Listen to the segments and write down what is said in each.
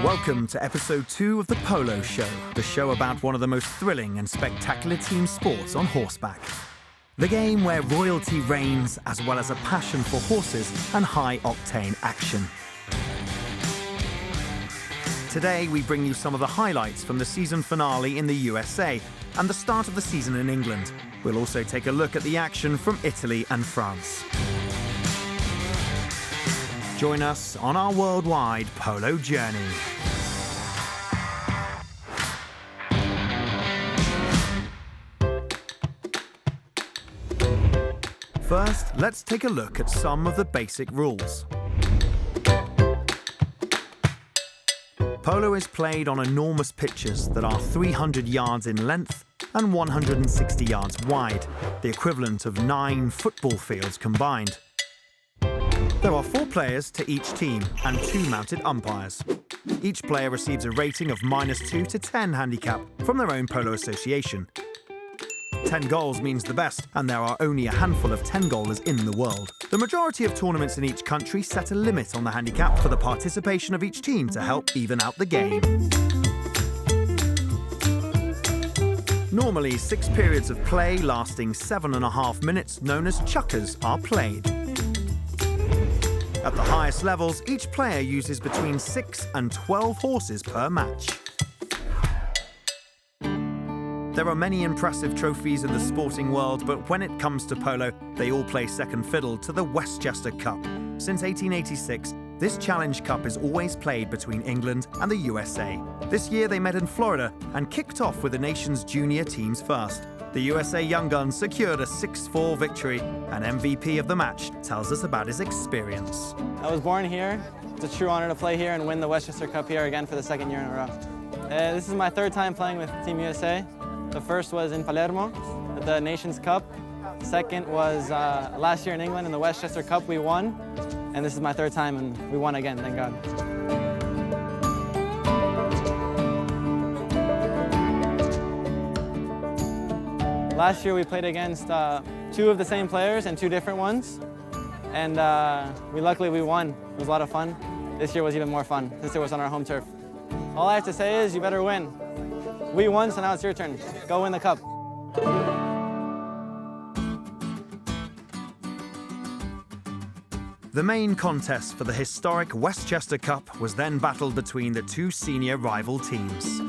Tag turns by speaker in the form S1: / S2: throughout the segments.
S1: Welcome to episode 2 of the Polo Show, the show about one of the most thrilling and spectacular team sports on horseback. The game where royalty reigns, as well as a passion for horses and high-octane action. Today, we bring you some of the highlights from the season finale in the USA and the start of the season in England. We'll also take a look at the action from Italy and France. Join us on our worldwide polo journey. First, let's take a look at some of the basic rules. Polo is played on enormous pitches that are 300 yards in length and 160 yards wide, the equivalent of 9 football fields combined. There are 4 players to each team and 2 mounted umpires. Each player receives a rating of -2 to 10 handicap from their own polo association. 10 goals means the best, and there are only a handful of 10-goalers in the world. The majority of tournaments in each country set a limit on the handicap for the participation of each team to help even out the game. Normally, 6 periods of play lasting 7.5 minutes, known as chukkers, are played. At the highest levels, each player uses between 6 and 12 horses per match. There are many impressive trophies in the sporting world, but when it comes to polo, they all play second fiddle to the Westchester Cup. Since 1886, this Challenge Cup is always played between England and the USA. This year they met in Florida and kicked off with the nation's junior teams first. The USA Young Guns secured a 6-4 victory, and MVP of the match tells us about his experience.
S2: I was born here. It's a true honor to play here and win the Westchester Cup here again for the 2nd year in a row. This is my 3rd time playing with Team USA. The first was in Palermo at the Nations Cup. Second was last year in England in the Westchester Cup. We won, and this is my 3rd time, and we won again, thank God. Last year we played against 2 of the same players and 2 different ones, and luckily we won. It was a lot of fun. This year was even more fun since it was on our home turf. All I have to say is you better win. We won, so now it's your turn. Go win the cup.
S1: The main contest for the historic Westchester Cup was then battled between the 2 senior rival teams.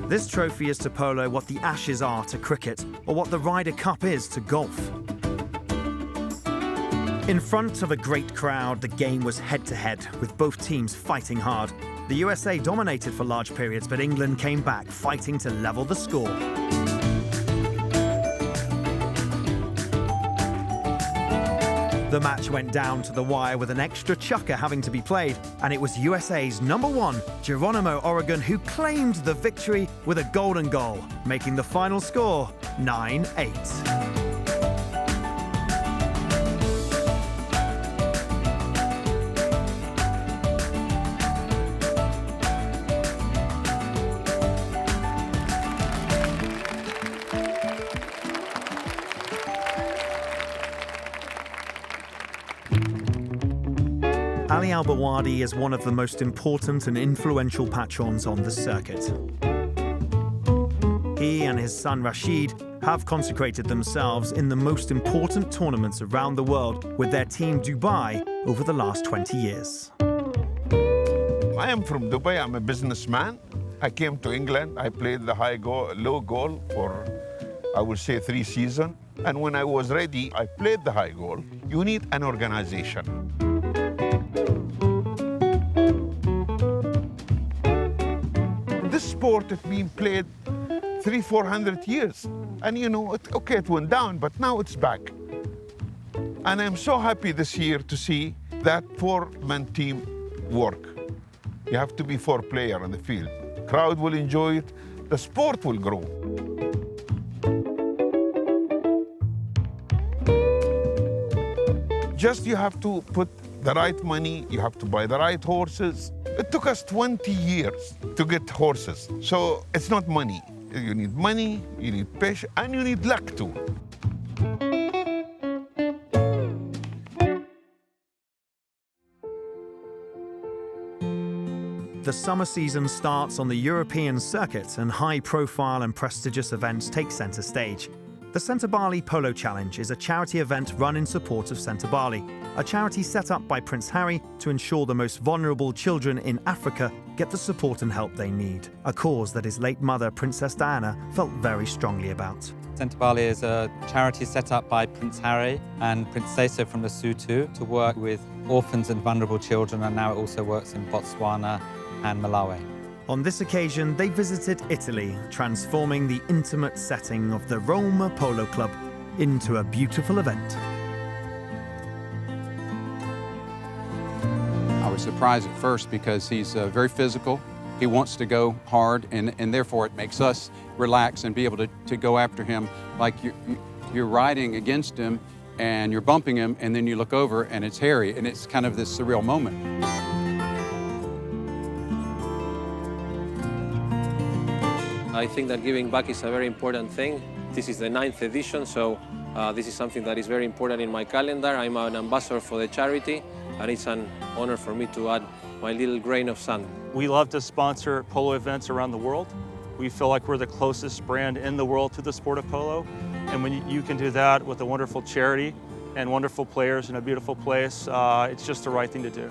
S1: This trophy is to polo what the Ashes are to cricket, or what the Ryder Cup is to golf. In front of a great crowd, the game was head-to-head, with both teams fighting hard. The USA dominated for large periods, but England came back, fighting to level the score. The match went down to the wire with an extra chukker having to be played, and it was USA's #1, Geronimo Oregon, who claimed the victory with a golden goal, making the final score 9-8. Ali Al-Bawadi is one of the most important and influential patrons on the circuit. He and his son Rashid have consecrated themselves in the most important tournaments around the world with their team Dubai over the last 20 years.
S3: I am from Dubai. I'm a businessman. I came to England. I played the low goal for, I would say, 3 seasons. And when I was ready, I played the high goal. You need an organization. This sport has been played 300-400 years. And you know, it went down, but now it's back. And I'm so happy this year to see that 4-man team work. You have to be 4 players on the field. Crowd will enjoy it. The sport will grow. Just you have to put the right money, you have to buy the right horses. It took us 20 years to get horses. So it's not money. You need money, you need patience, and you need luck too.
S1: the summer season starts on the European circuit and high-profile and prestigious events take centre stage. The Centre Polo Challenge is a charity event run in support of Centre Bali, a charity set up by Prince Harry to ensure the most vulnerable children in Africa get the support and help they need, a cause that his late mother, Princess Diana, felt very strongly about.
S4: Centre Bali is a charity set up by Prince Harry and Princesa from Lesotho to work with orphans and vulnerable children, and now it also works in Botswana and Malawi.
S1: On this occasion, they visited Italy, transforming the intimate setting of the Roma Polo Club into a beautiful event.
S5: I was surprised at first because he's very physical. He wants to go hard, and therefore it makes us relax and be able to go after him. Like you're riding against him and you're bumping him, and then you look over and it's Harry, and it's kind of this surreal moment.
S6: I think that giving back is a very important thing. This is the 9th edition, so this is something that is very important in my calendar. I'm an ambassador for the charity, and it's an honor for me to add my little grain of sand.
S7: We love to sponsor polo events around the world. We feel like we're the closest brand in the world to the sport of polo. And when you can do that with a wonderful charity and wonderful players in a beautiful place, it's just the right thing to do.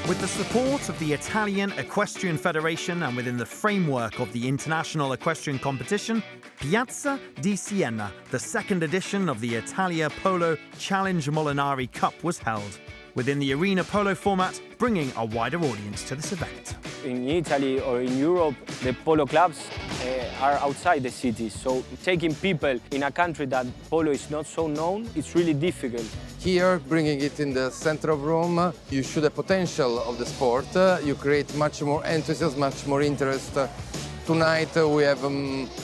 S1: With the support of the Italian Equestrian Federation and within the framework of the International Equestrian Competition, Piazza di Siena, the second edition of the Italia Polo Challenge Molinari Cup, was held, within the arena polo format, bringing a wider audience to this event.
S8: In Italy or in Europe, the polo clubs are outside the cities, so taking people in a country that polo is not so known, it's really difficult.
S9: Here, bringing it in the center of Rome, you show the potential of the sport. You create much more enthusiasm, much more interest. Tonight we have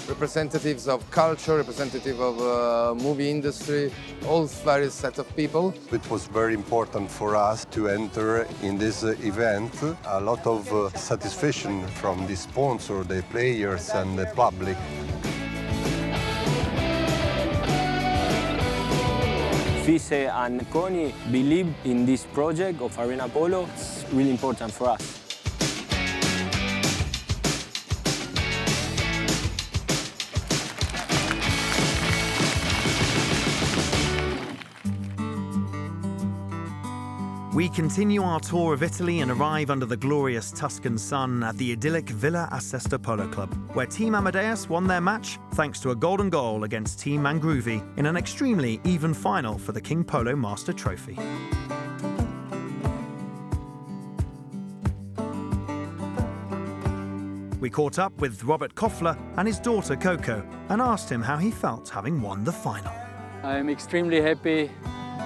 S9: representatives of culture, representative of movie industry, all various set of people.
S10: It was very important for us to enter in this event. A lot of satisfaction from the sponsor, the players and the public.
S8: Fise and Connie believe in this project of Arena Polo. It's really important for us.
S1: We continue our tour of Italy and arrive under the glorious Tuscan sun at the idyllic Villa Westchester Polo Club, where Team Amadeus won their match thanks to a golden goal against Team Mangrovi in an extremely even final for the King Polo Master Trophy. We caught up with Robert Koffler and his daughter Coco and asked him how he felt having won the final.
S11: I'm extremely happy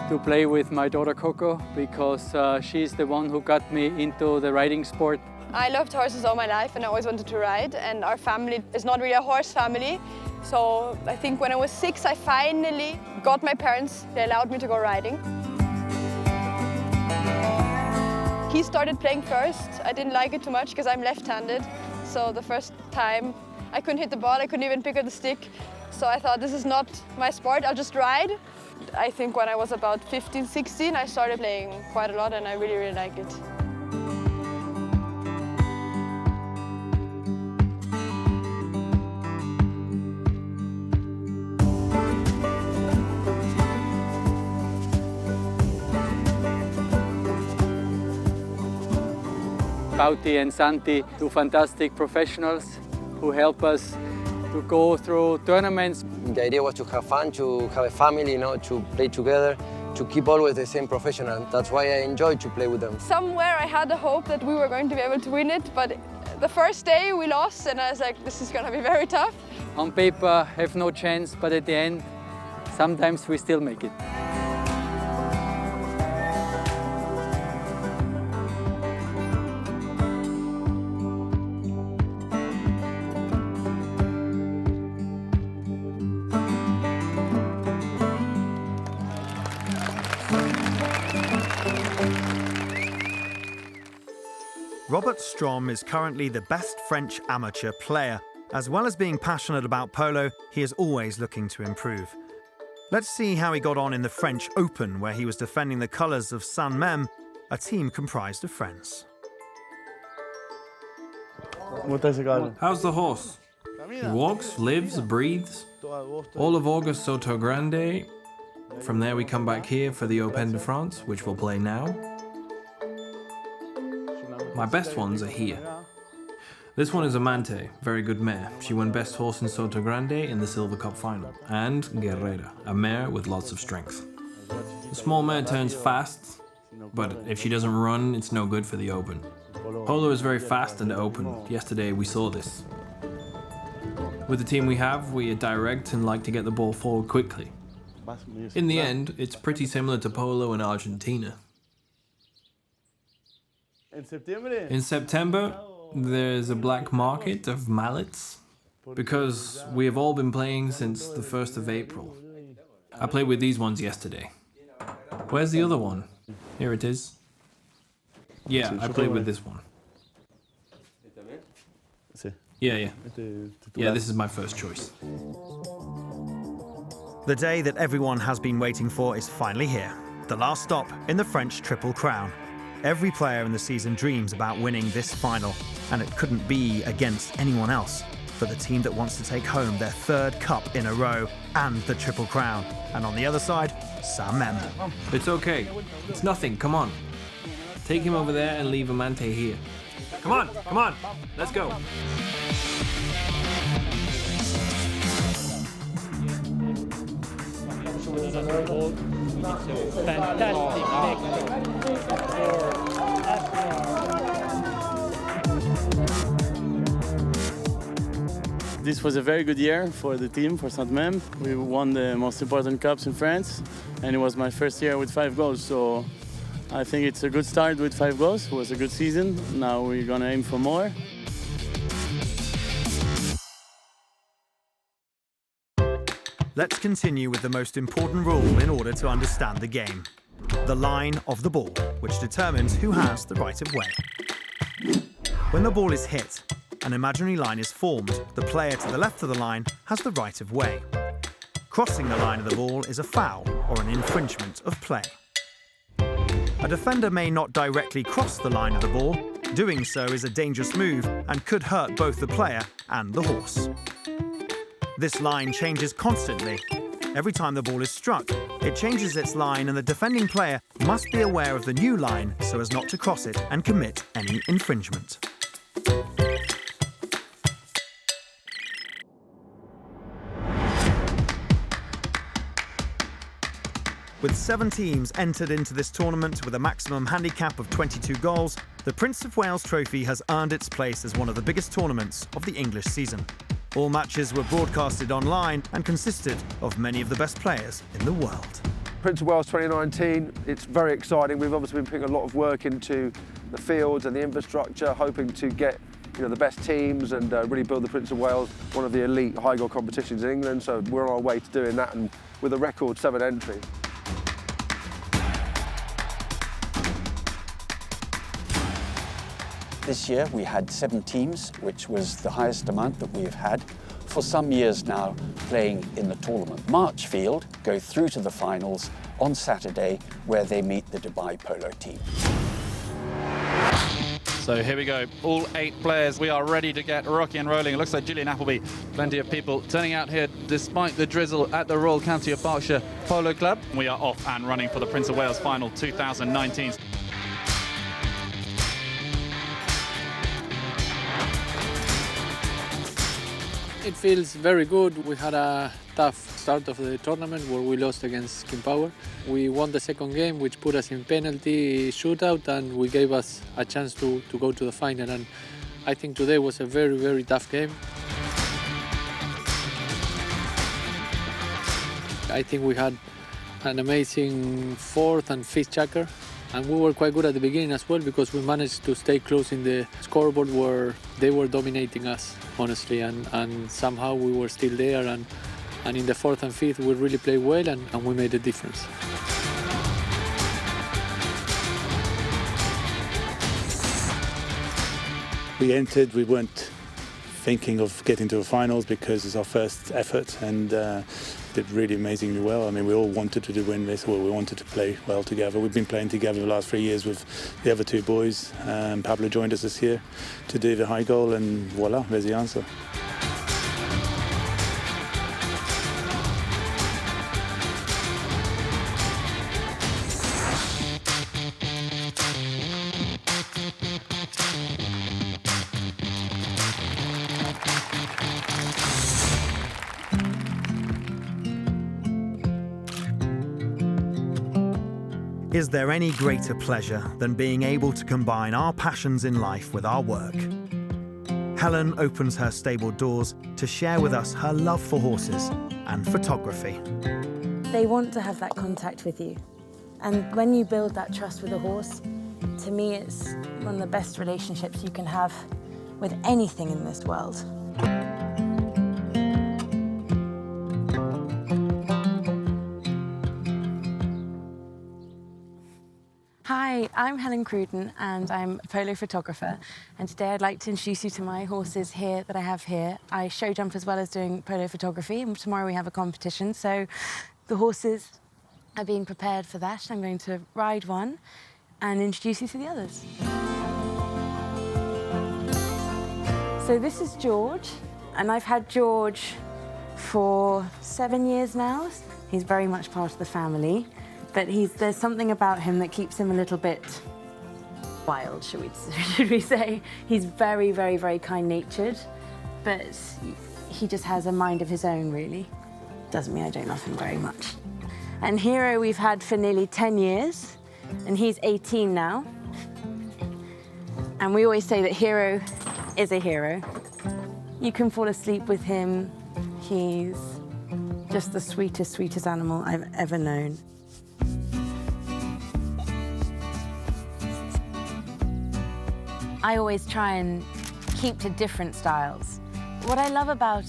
S11: to play with my daughter Coco because she's the one who got me into the riding sport.
S12: I loved horses all my life and I always wanted to ride, and our family is not really a horse family. So I think when I was 6, I finally got my parents, they allowed me to go riding. He started playing first. I didn't like it too much because I'm left-handed. So the first time I couldn't hit the ball, I couldn't even pick up the stick. So I thought, this is not my sport, I'll just ride. I think when I was about 15, 16, I started playing quite a lot and I really, really like it.
S11: Bauti and Santi, two fantastic professionals who help us to go through tournaments.
S13: The idea was to have fun, to have a family, to play together, to keep always the same professional. That's why I enjoy to play with them.
S12: Somewhere I had the hope that we were going to be able to win it, but the first day we lost and I was like, this is going to be very tough.
S11: On paper, have no chance, but at the end, sometimes we still make it.
S1: Robert Strom is currently the best French amateur player, As well as being passionate about polo, he is always looking to improve. Let's see how he got on in the French Open, where he was defending the colours of Sun Mem, a team comprised of friends.
S14: How's the horse? He walks, lives, breathes. All of August, Soto Grande. From there we come back here for the Open de France, which we'll play now. My best ones are here. This one is Amante, very good mare. She won best horse in Soto Grande in the Silver Cup final. And Guerrera, a mare with lots of strength. The small mare turns fast, but if she doesn't run, it's no good for the Open. Polo is very fast and open. Yesterday we saw this. With the team we have, we are direct and like to get the ball forward quickly. In the end, it's pretty similar to polo in Argentina. In September, there's a black market of mallets, because we have all been playing since the 1st of April. I played with these ones yesterday. Where's the other one? Here it is. Yeah, I played with this one. Yeah, this is my first choice.
S1: The day that everyone has been waiting for is finally here. The last stop in the French Triple Crown. Every player in the season dreams about winning this final, and it couldn't be against anyone else but the team that wants to take home their 3rd cup in a row and the Triple Crown. And on the other side, Sun Mem.
S14: It's okay. It's nothing. Come on. Take him over there and leave Amante here. Come on. Let's go.
S15: This was a very good year for the team, for Saint-Mem. We won the most important cups in France, and it was my first year with 5 goals, so I think it's a good start with 5 goals. It was a good season. Now we're gonna aim for more.
S1: Let's continue with the most important rule in order to understand the game. The line of the ball, which determines who has the right of way. When the ball is hit, an imaginary line is formed. The player to the left of the line has the right of way. Crossing the line of the ball is a foul or an infringement of play. A defender may not directly cross the line of the ball. Doing so is a dangerous move and could hurt both the player and the horse. This line changes constantly. Every time the ball is struck, it changes its line, and the defending player must be aware of the new line so as not to cross it and commit any infringement. With 7 teams entered into this tournament with a maximum handicap of 22 goals, the Prince of Wales Trophy has earned its place as one of the biggest tournaments of the English season. All matches were broadcasted online and consisted of many of the best players in the world.
S16: Prince of Wales 2019, it's very exciting. We've obviously been putting a lot of work into the fields and the infrastructure, hoping to get the best teams and really build the Prince of Wales, one of the elite high goal competitions in England. So we're on our way to doing that, and with a record 7 entries.
S17: This year we had 7 teams, which was the highest amount that we have had for some years now playing in the tournament. Marchfield go through to the finals on Saturday, where they meet the Dubai Polo team.
S18: So here we go, all 8 players. We are ready to get rocky and rolling. It looks like Julian Appleby. Plenty of people turning out here despite the drizzle at the Royal County of Berkshire Polo Club. We are off and running for the Prince of Wales Final 2019.
S11: It feels very good. We had a tough start of the tournament where we lost against King Power. We won the second game, which put us in penalty shootout, and we gave us a chance to go to the final. And I think today was a very, very tough game. I think we had an amazing 4th and 5th checker. And we were quite good at the beginning as well, because we managed to stay close in the scoreboard where they were dominating us, honestly, and somehow we were still there, and in the 4th and 5th we really played well, and we made a difference.
S19: We entered, we weren't thinking of getting to the finals because it's our first effort, and did really amazingly well. I mean, we all wanted to win this, or we wanted to play well together. We've been playing together the last 3 years with the other two boys. Pablo joined us this year to do the high goal, and voila, there's the answer.
S1: Is there any greater pleasure than being able to combine our passions in life with our work? Helen opens her stable doors to share with us her love for horses and photography.
S20: They want to have that contact with you. And when you build that trust with a horse, to me it's one of the best relationships you can have with anything in this world. Hi, I'm Helen Cruden and I'm a polo photographer, and today I'd like to introduce you to my horses here that I have here. I show jump as well as doing polo photography, and tomorrow we have a competition, so the horses are being prepared for that. I'm going to ride one and introduce you to the others. So this is George, and I've had George for 7 years now. He's very much part of the family. But there's something about him that keeps him a little bit wild, should we say. He's very, very, very kind-natured, but he just has a mind of his own, really. Doesn't mean I don't love him very much. And Hero we've had for nearly 10 years, and he's 18 now. And we always say that Hero is a hero. You can fall asleep with him. He's just the sweetest, sweetest animal I've ever known. I always try and keep to different styles. What I love about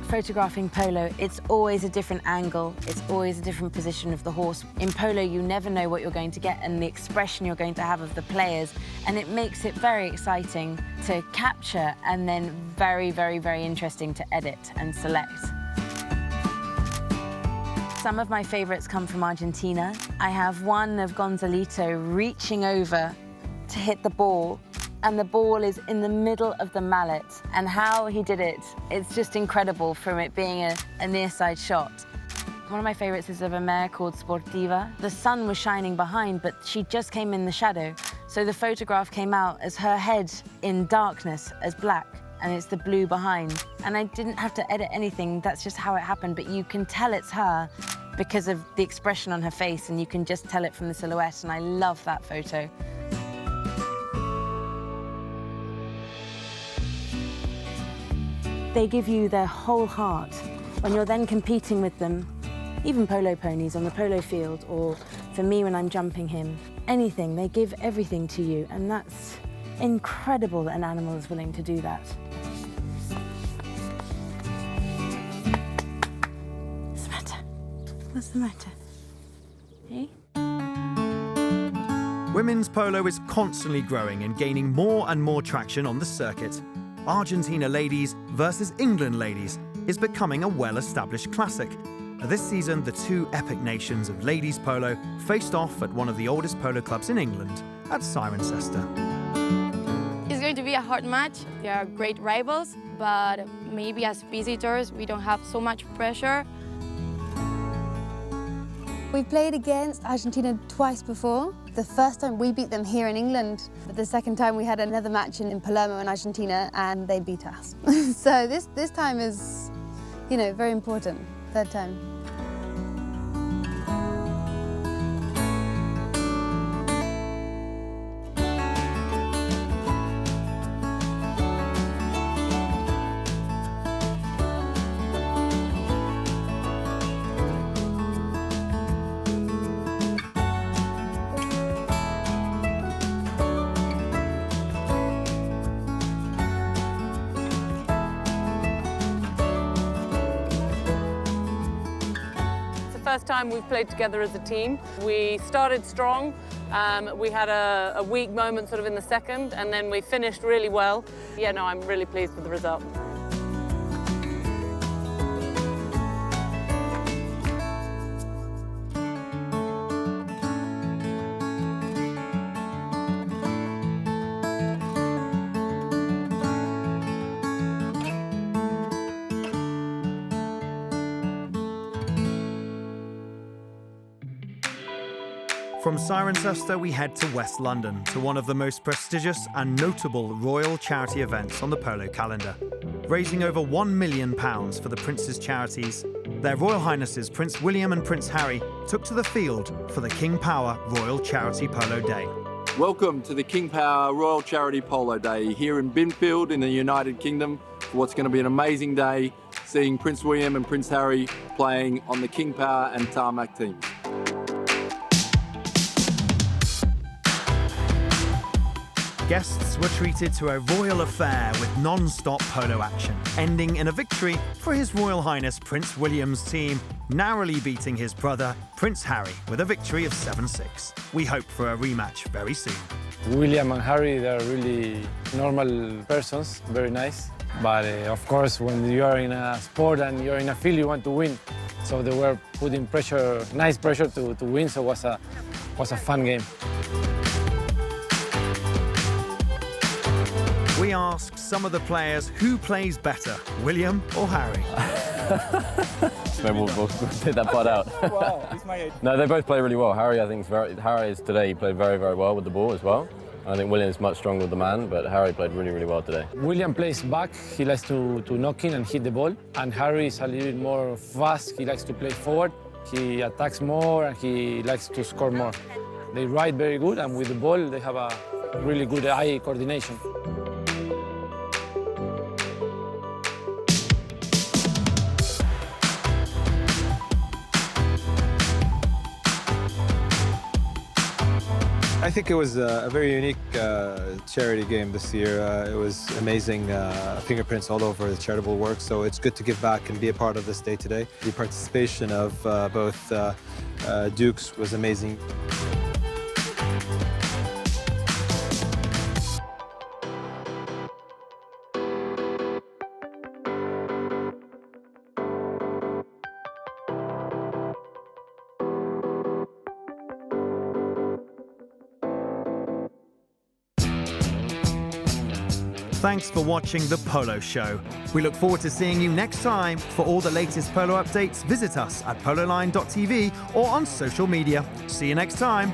S20: photographing polo, it's always a different angle, it's always a different position of the horse. In polo, you never know what you're going to get and the expression you're going to have of the players, and it makes it very exciting to capture and then very, very, very interesting to edit and select. Some of my favorites come from Argentina. I have one of Gonzalito reaching over to hit the ball, and the ball is in the middle of the mallet, and how he did it, it's just incredible from it being a near-side shot. One of my favorites is of a mare called Sportiva. The sun was shining behind, but she just came in the shadow, so the photograph came out as her head in darkness as black, and it's the blue behind. And I didn't have to edit anything, that's just how it happened, but you can tell it's her because of the expression on her face, and you can just tell it from the silhouette, and I love that photo. They give you their whole heart when you're then competing with them, even polo ponies on the polo field, or for me when I'm jumping him, anything, they give everything to you, and that's incredible that an animal is willing to do that. What's the matter? What's the matter? Hey?
S1: Women's polo is constantly growing and gaining more and more traction on the circuit. Argentina ladies versus England ladies is becoming a well-established classic. This season, the two epic nations of ladies polo faced off at one of the oldest polo clubs in England, at Cirencester.
S21: It's going to be a hard match. They are great rivals, but maybe as visitors, we don't have so much pressure.
S22: We played against Argentina twice before. The first time we beat them here in England, but the second time we had another match in Palermo in Argentina and they beat us. So this time is, you know, very important, third time.
S23: First time we've played together as a team. We started strong. We had a weak moment sort of in the second, and then we finished really well. Yeah, no, I'm really pleased with the result.
S1: From Cirencester, we head to West London to one of the most prestigious and notable royal charity events on the polo calendar. Raising over £1 million for the Prince's charities, Their Royal Highnesses Prince William and Prince Harry took to the field for the King Power Royal Charity Polo Day.
S2: Welcome to the King Power Royal Charity Polo Day here in Binfield in the United Kingdom for what's going to be an amazing day, seeing Prince William and Prince Harry playing on the King Power and Tarmac teams.
S1: Guests were treated to a royal affair with non-stop polo action, ending in a victory for His Royal Highness Prince William's team, narrowly beating his brother Prince Harry with a victory of 7-6. We hope for a rematch very soon.
S3: William and Harry, they're really normal persons, very nice. But of course, when you are in a sport and you're in a field, you want to win. So they were putting pressure, nice pressure to win, so it was a fun game.
S1: We asked some of the players who plays better, William or Harry.
S4: Maybe we'll take that part out. No, they both play really well. Harry, I think, he played very, very well with the ball as well. I think William's much stronger with the man, but Harry played really, really well today.
S3: William plays back. He likes to knock in and hit the ball. And Harry is a little bit more fast. He likes to play forward. He attacks more and he likes to score more. They ride very good, and with the ball, they have a really good eye coordination.
S24: I think it was a very unique charity game this year. It was amazing fingerprints all over the charitable work, so it's good to give back and be a part of this day today. The participation of both Dukes was amazing.
S1: Thanks for watching The Polo Show. We look forward to seeing you next time. For all the latest polo updates, visit us at pololine.tv or on social media. See you next time.